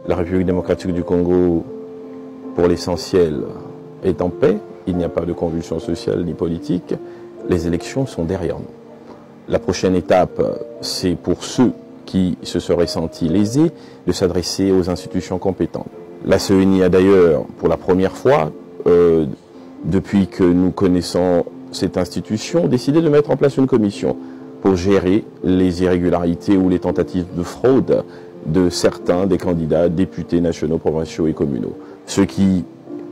La République démocratique du Congo, pour l'essentiel, est en paix. Il n'y a pas de convulsion sociale ni politique. Les élections sont derrière nous. La prochaine étape, c'est pour ceux qui se seraient sentis lésés de s'adresser aux institutions compétentes. La CENI a d'ailleurs, pour la première fois, depuis que nous connaissons cette institution, décidé de mettre en place une commission pour gérer les irrégularités ou les tentatives de fraude de certains des candidats députés nationaux, provinciaux et communaux. Ceux qui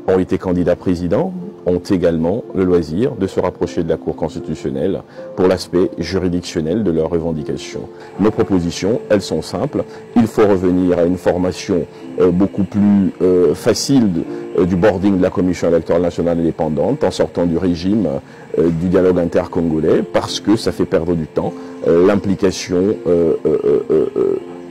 ont été candidats présidents ont également le loisir de se rapprocher de la Cour constitutionnelle pour l'aspect juridictionnel de leurs revendications. Nos propositions, elles sont simples. Il faut revenir à une formation beaucoup plus facile du boarding de la Commission électorale nationale indépendante en sortant du régime du dialogue intercongolais parce que ça fait perdre du temps, l'implication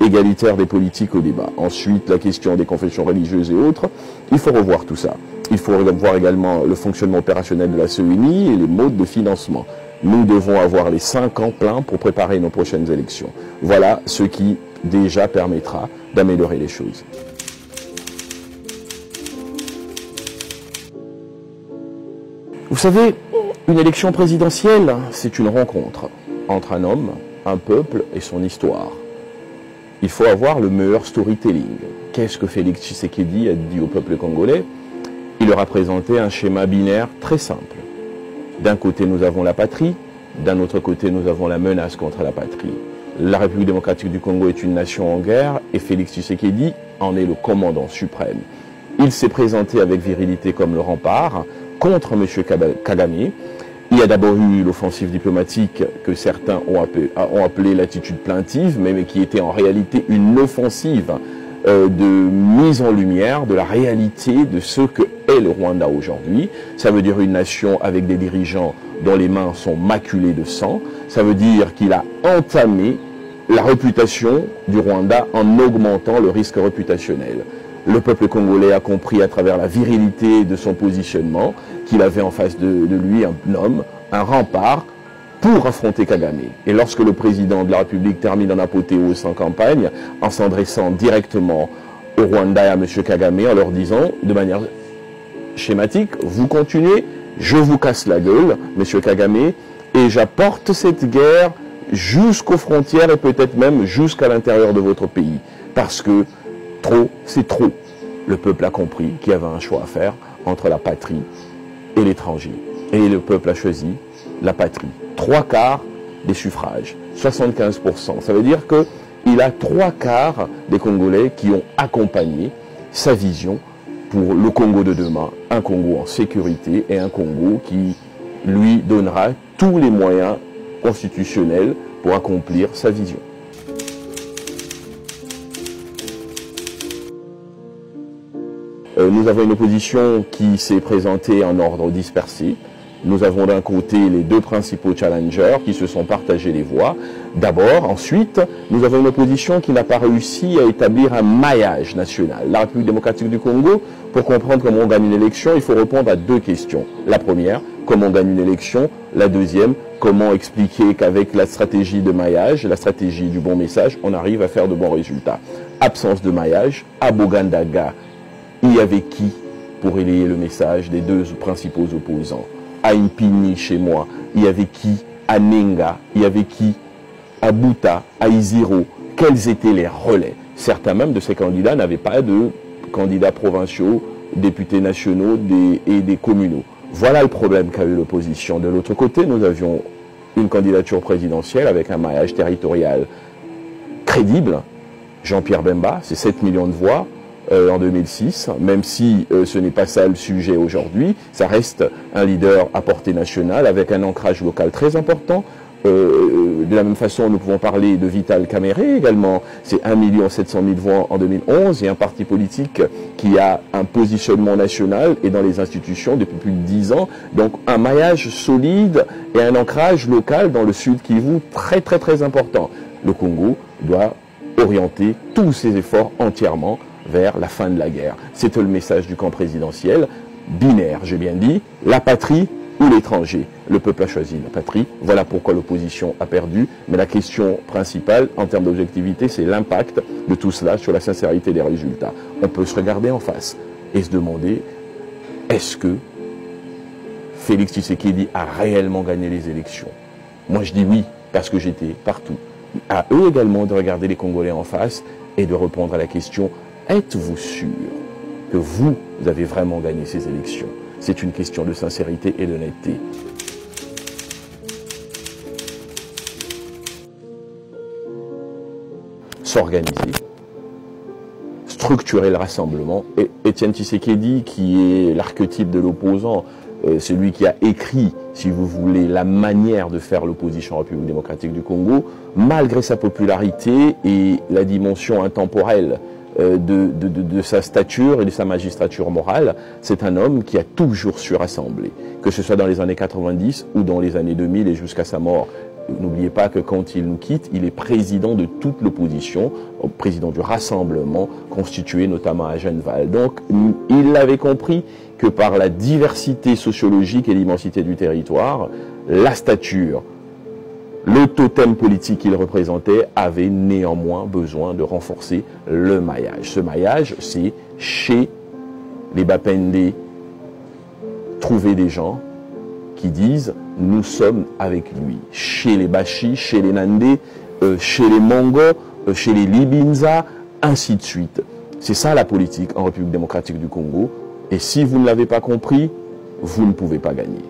égalitaire des politiques au débat. Ensuite, la question des confessions religieuses et autres, il faut revoir tout ça. Il faut revoir également le fonctionnement opérationnel de la CENI et les modes de financement. Nous devons avoir les 5 ans pleins pour préparer nos prochaines élections. Voilà ce qui déjà permettra d'améliorer les choses. Vous savez, une élection présidentielle, c'est une rencontre entre un homme, un peuple et son histoire. Il faut avoir le meilleur storytelling. Qu'est-ce que Félix Tshisekedi a dit au peuple congolais? Il leur a présenté un schéma binaire très simple. D'un côté, nous avons la patrie, d'un autre côté, nous avons la menace contre la patrie. La République démocratique du Congo est une nation en guerre et Félix Tshisekedi en est le commandant suprême. Il s'est présenté avec virilité comme le rempart contre M. Kagame. Il y a d'abord eu l'offensive diplomatique que certains ont appelée l'attitude plaintive, mais qui était en réalité une offensive de mise en lumière de la réalité de ce que est le Rwanda aujourd'hui. Ça veut dire une nation avec des dirigeants dont les mains sont maculées de sang. Ça veut dire qu'il a entamé la réputation du Rwanda en augmentant le risque réputationnel. Le peuple congolais a compris à travers la virilité de son positionnement qu'il avait en face de lui un homme, un rempart pour affronter Kagame. Et lorsque le président de la République termine en apothéose en campagne, en s'adressant directement au Rwanda et à M. Kagame, en leur disant de manière schématique, vous continuez, je vous casse la gueule, M. Kagame, et j'apporte cette guerre jusqu'aux frontières et peut-être même jusqu'à l'intérieur de votre pays. Parce que trop, c'est trop. Le peuple a compris qu'il y avait un choix à faire entre la patrie et l'étranger. Et le peuple a choisi la patrie. 3/4 des suffrages, 75%. Ça veut dire qu'il a 3/4 des Congolais qui ont accompagné sa vision pour le Congo de demain, un Congo en sécurité et un Congo qui lui donnera tous les moyens constitutionnels pour accomplir sa vision. Nous avons une opposition qui s'est présentée en ordre dispersé. Nous avons d'un côté les deux principaux challengers qui se sont partagés les voix. D'abord, ensuite, nous avons une opposition qui n'a pas réussi à établir un maillage national. La République démocratique du Congo, pour comprendre comment on gagne une élection, il faut répondre à 2 questions. La première, comment on gagne une élection. La deuxième, comment expliquer qu'avec la stratégie de maillage, la stratégie du bon message, on arrive à faire de bons résultats. Absence de maillage, à Bogandaga, il y avait qui pour relayer le message des 2 principaux opposants? À Impini, chez moi, il y avait qui? À Nenga, il y avait qui? À Buta, à Iziro, quels étaient les relais? Certains même de ces candidats n'avaient pas de candidats provinciaux, députés nationaux et des communaux. Voilà le problème qu'a eu l'opposition. De l'autre côté, nous avions une candidature présidentielle avec un maillage territorial crédible. Jean-Pierre Bemba, c'est 7 millions de voix. En 2006, même si ce n'est pas ça le sujet aujourd'hui, ça reste un leader à portée nationale avec un ancrage local très important. De la même façon, nous pouvons parler de Vital Kamerhe également. C'est 1 700 000 voix en 2011 et un parti politique qui a un positionnement national et dans les institutions depuis plus de 10 ans. Donc un maillage solide et un ancrage local dans le Sud Kivu très très très important. Le Congo doit orienter tous ses efforts entièrement vers la fin de la guerre. C'était le message du camp présidentiel, binaire, j'ai bien dit, la patrie ou l'étranger. Le peuple a choisi la patrie. Voilà pourquoi l'opposition a perdu. Mais la question principale, en termes d'objectivité, c'est l'impact de tout cela sur la sincérité des résultats. On peut se regarder en face et se demander, est-ce que Félix Tshisekedi a réellement gagné les élections? Moi, je dis oui, parce que j'étais partout. À eux également de regarder les Congolais en face et de répondre à la question, êtes-vous sûr que vous avez vraiment gagné ces élections? C'est une question de sincérité et d'honnêteté. S'organiser, structurer le rassemblement. Et Étienne Tshisekedi, qui est l'archétype de l'opposant, celui qui a écrit, si vous voulez, la manière de faire l'opposition en République démocratique du Congo, malgré sa popularité et la dimension intemporelle de sa stature et de sa magistrature morale, c'est un homme qui a toujours su rassembler, que ce soit dans les années 90 ou dans les années 2000 et jusqu'à sa mort. N'oubliez pas que quand il nous quitte, il est président de toute l'opposition, président du rassemblement constitué notamment à Genval. Donc il avait compris que par la diversité sociologique et l'immensité du territoire, la stature, le totem politique qu'il représentait avait néanmoins besoin de renforcer le maillage. Ce maillage, c'est chez les Bapende, trouver des gens qui disent « nous sommes avec lui ». Chez les Bashi, chez les Nandé, chez les Mongo, chez les Libinza, ainsi de suite. C'est ça la politique en République démocratique du Congo. Et si vous ne l'avez pas compris, vous ne pouvez pas gagner.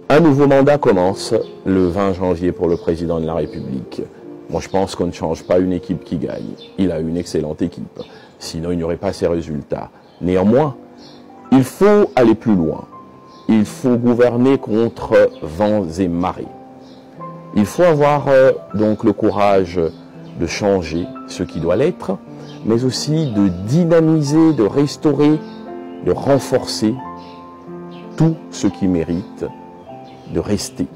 Un nouveau mandat commence le 20 janvier pour le président de la République. Moi, je pense qu'on ne change pas une équipe qui gagne. Il a une excellente équipe. Sinon, il n'y aurait pas ces résultats. Néanmoins, il faut aller plus loin. Il faut gouverner contre vents et marées. Il faut avoir donc le courage de changer ce qui doit l'être, mais aussi de dynamiser, de restaurer, de renforcer tout ce qui mérite de rester.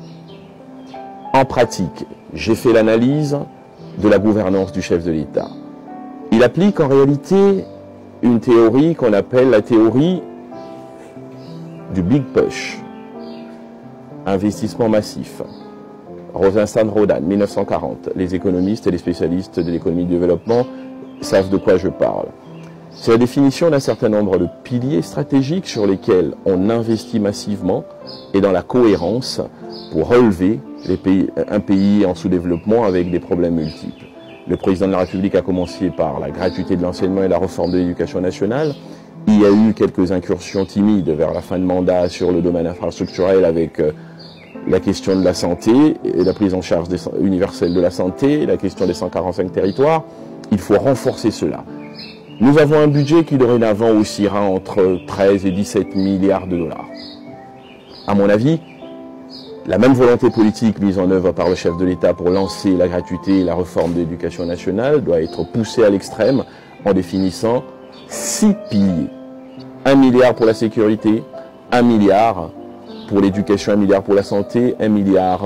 En pratique, j'ai fait l'analyse de la gouvernance du chef de l'État. Il applique en réalité une théorie qu'on appelle la théorie du Big Push, investissement massif. Rosenstein-Rodan, 1940. Les économistes et les spécialistes de l'économie du développement savent de quoi je parle. C'est la définition d'un certain nombre de piliers stratégiques sur lesquels on investit massivement et dans la cohérence pour relever un pays en sous-développement avec des problèmes multiples. Le président de la République a commencé par la gratuité de l'enseignement et la réforme de l'éducation nationale. Il y a eu quelques incursions timides vers la fin de mandat sur le domaine infrastructurel avec la question de la santé et la prise en charge universelle de la santé, la question des 145 territoires. Il faut renforcer cela. Nous avons un budget qui dorénavant oscillera entre 13 et 17 milliards de dollars. À mon avis, la même volonté politique mise en œuvre par le chef de l'État pour lancer la gratuité et la réforme de l'éducation nationale doit être poussée à l'extrême en définissant 6 piliers. 1 milliard pour la sécurité, 1 milliard pour l'éducation, 1 milliard pour la santé, 1 milliard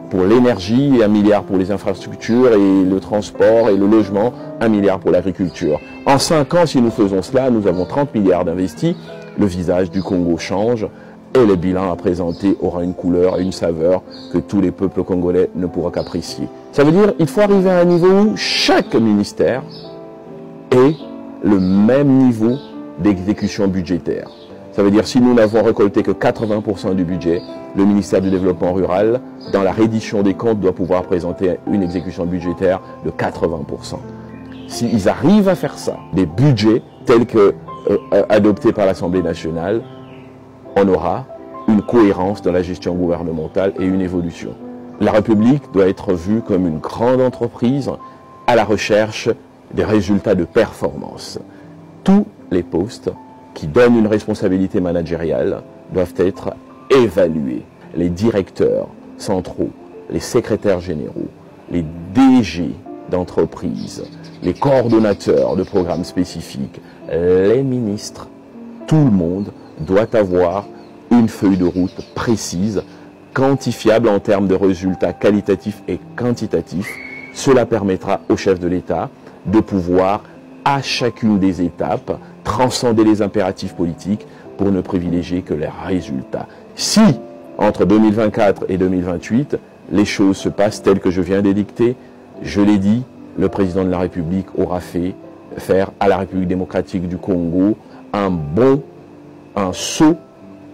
pour l'énergie, et 1 milliard pour les infrastructures et le transport et le logement, 1 milliard pour l'agriculture. En 5 ans, si nous faisons cela, nous avons 30 milliards d'investis, le visage du Congo change et le bilan à présenter aura une couleur et une saveur que tous les peuples congolais ne pourront qu'apprécier. Ça veut dire qu'il faut arriver à un niveau où chaque ministère ait le même niveau d'exécution budgétaire. Ça veut dire si nous n'avons récolté que 80% du budget, le ministère du Développement rural, dans la reddition des comptes, doit pouvoir présenter une exécution budgétaire de 80%. S'ils arrivent à faire ça, des budgets tels que adoptés par l'Assemblée nationale, on aura une cohérence dans la gestion gouvernementale et une évolution. La République doit être vue comme une grande entreprise à la recherche des résultats de performance. Tous les postes qui donnent une responsabilité managériale doivent être évalués. Les directeurs centraux, les secrétaires généraux, les DG d'entreprises, les coordonnateurs de programmes spécifiques, les ministres, tout le monde doit avoir une feuille de route précise, quantifiable en termes de résultats qualitatifs et quantitatifs. Cela permettra au chef de l'État de pouvoir à chacune des étapes, transcender les impératifs politiques pour ne privilégier que les résultats. Si, entre 2024 et 2028, les choses se passent telles que je viens d'édicter, je l'ai dit, le président de la République aura fait faire à la République démocratique du Congo un saut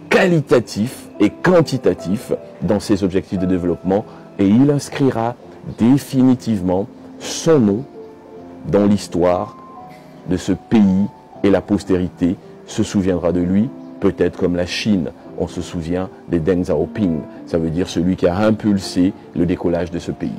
qualitatif et quantitatif dans ses objectifs de développement, et il inscrira définitivement son nom dans l'histoire de ce pays, et la postérité se souviendra de lui, peut-être comme la Chine, on se souvient de Deng Xiaoping, ça veut dire celui qui a impulsé le décollage de ce pays.